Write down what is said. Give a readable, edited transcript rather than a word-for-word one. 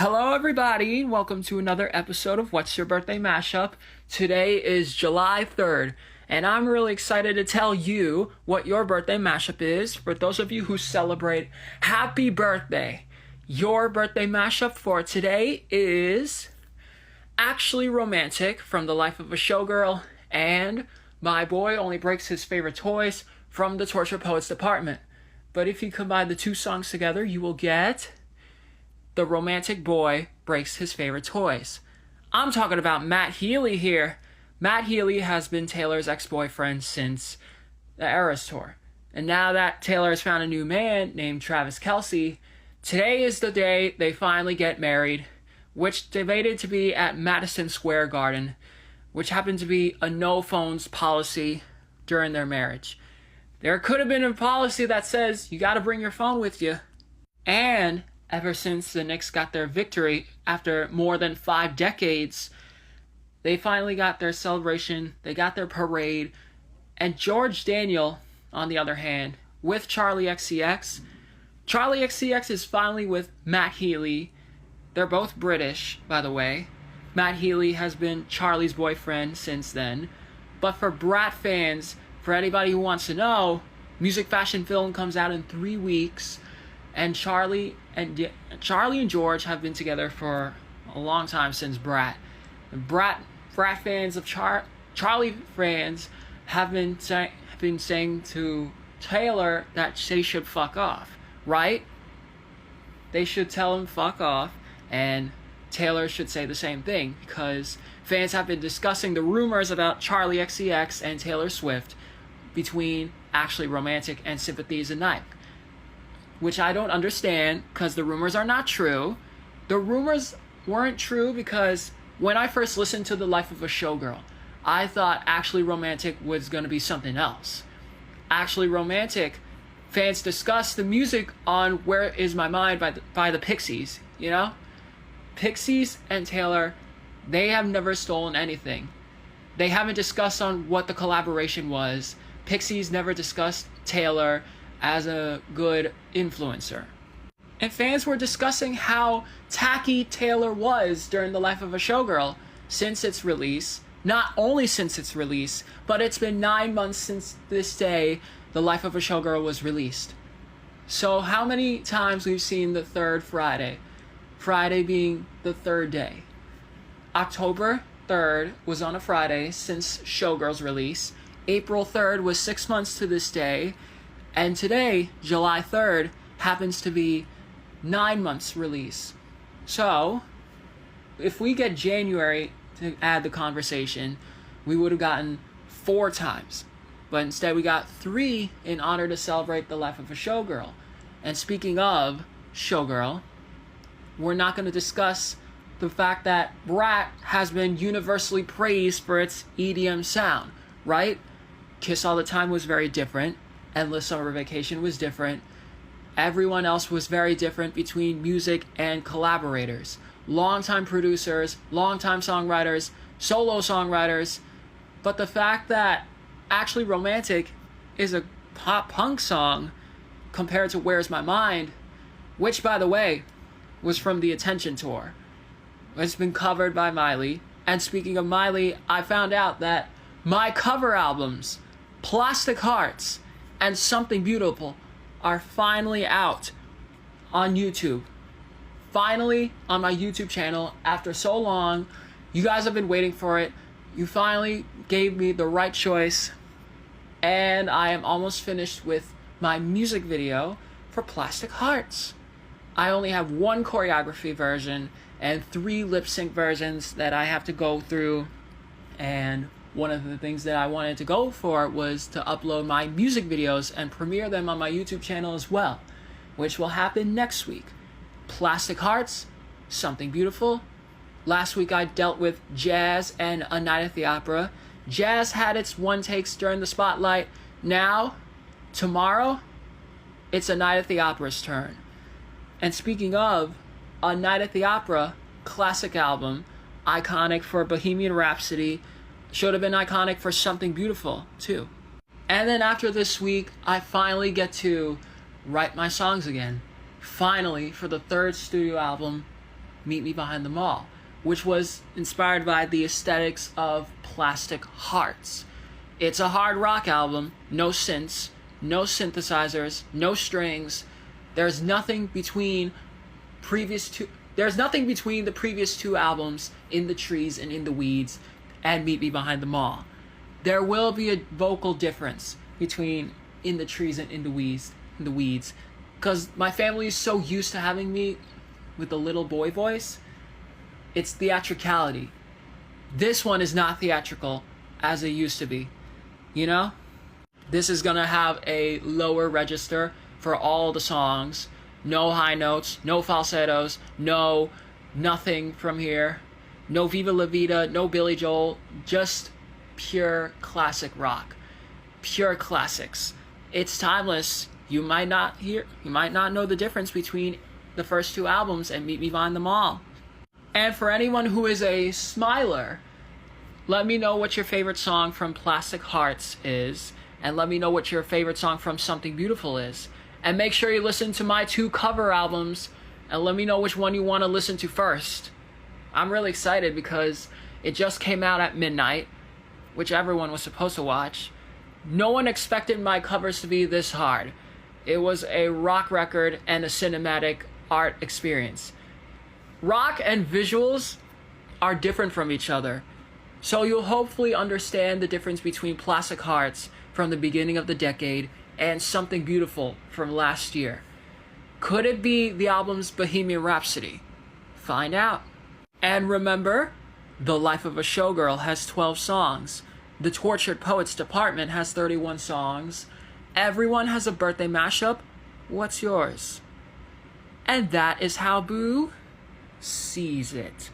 Hello, everybody, and welcome to another episode of What's Your Birthday Mashup. Today is July 3rd, and I'm really excited to tell you what your birthday mashup is. For those of you who celebrate, happy birthday! Your birthday mashup for today is Actually Romantic from The Life of a Showgirl and My Boy Only Breaks His Favorite Toys from the Torture Poets Department. But if you combine the two songs together, you will get The Romantic Boy Breaks His Favorite Toys. I'm talking about Matt Healy here. Matt Healy has been Taylor's ex-boyfriend since the Eras Tour. And now that Taylor has found a new man named Travis Kelce, today is the day they finally get married, which debated to be at Madison Square Garden, which happened to be a no-phones policy during their marriage. There could have been a policy that says you gotta bring your phone with you. And ever since the Knicks got their victory after more than 5 decades, they finally got their celebration, they got their parade, and George Daniel, on the other hand, with Charlie XCX. Charlie XCX is finally with Matt Healy. They're both British, by the way. Matt Healy has been Charlie's boyfriend since then. But for Brat fans, for anybody who wants to know, Music Fashion Film comes out in 3 weeks, and Charlie and George have been together for a long time since Brat. And Brat fans of Charlie fans have been saying to Taylor that they should fuck off, right? They should tell him fuck off, and Taylor should say the same thing, because fans have been discussing the rumors about Charlie XCX and Taylor Swift between Actually Romantic and Sympathy Is a Knife, which I don't understand, because the rumors are not true. The rumors weren't true because when I first listened to The Life of a Showgirl, I thought Actually Romantic was going to be something else. Actually Romantic, fans discussed the music on Where Is My Mind by the Pixies, you know? Pixies and Taylor, they have never stolen anything. They haven't discussed on what the collaboration was. Pixies never discussed Taylor as a good influencer. And fans were discussing how tacky Taylor was during The Life of a Showgirl since its release. Not only since its release, but it's been 9 months since this day The Life of a Showgirl was released. So how many times we've seen the third Friday? Friday being the third day. October 3rd was on a Friday since Showgirl's release. April 3rd was 6 months to this day. And today, July 3rd, happens to be 9 months release. So, if we get January to add the conversation, we would have gotten 4 times. But instead we got 3 in honor to celebrate The Life of a Showgirl. And speaking of Showgirl, we're not going to discuss the fact that Brat has been universally praised for its EDM sound, right? Kiss All the Time was very different. Endless Summer Vacation was different. Everyone else was very different between music and collaborators. Longtime producers, longtime songwriters, solo songwriters. But the fact that Actually Romantic is a pop punk song compared to Where's My Mind, which, by the way, was from the Attention Tour. It's been covered by Miley. And speaking of Miley, I found out that my cover albums, Plastic Hearts and Something Beautiful, are finally out on YouTube. Finally on my YouTube channel after so long. You guys have been waiting for it. You finally gave me the right choice. And I am almost finished with my music video for Plastic Hearts. I only have 1 choreography version and 3 lip sync versions that I have to go through. And one of the things that I wanted to go for was to upload my music videos and premiere them on my YouTube channel as well, which will happen next week. Plastic Hearts, Something Beautiful. Last week I dealt with Jazz and A Night at the Opera. Jazz had its one takes during the spotlight. Now, tomorrow, it's A Night at the Opera's turn. And speaking of A Night at the Opera, classic album, iconic for Bohemian Rhapsody, should have been iconic for Something Beautiful, too. And then after this week, I finally get to write my songs again. Finally, for the 3rd studio album, Meet Me Behind the Mall, which was inspired by the aesthetics of Plastic Hearts. It's a hard rock album, no synths, no synthesizers, no strings. There's nothing between the previous two albums, In the Trees and In the Weeds, and Meet Me Behind the Mall. There will be a vocal difference between In the Trees and In the Weeds, because my family is so used to having me with the little boy voice. It's theatricality. This one is not theatrical as it used to be. You know? This is gonna have a lower register for all the songs. No high notes, no falsettos, no nothing from here. No Viva La Vida, no Billy Joel, just pure classic rock. Pure classics. It's timeless. You might not know the difference between the first two albums and Meet Me Behind the Mall. And for anyone who is a smiler, let me know what your favorite song from Plastic Hearts is, and let me know what your favorite song from Something Beautiful is. And make sure you listen to my 2 cover albums, and let me know which one you want to listen to first. I'm really excited because it just came out at midnight, which everyone was supposed to watch. No one expected my covers to be this hard. It was a rock record and a cinematic art experience. Rock and visuals are different from each other, so you'll hopefully understand the difference between Plastic Hearts from the beginning of the decade and Something Beautiful from last year. Could it be the album's Bohemian Rhapsody? Find out. And remember, The Life of a Showgirl has 12 songs. The Tortured Poets Department has 31 songs. Everyone has a birthday mashup. What's yours? And that is how Boo sees it.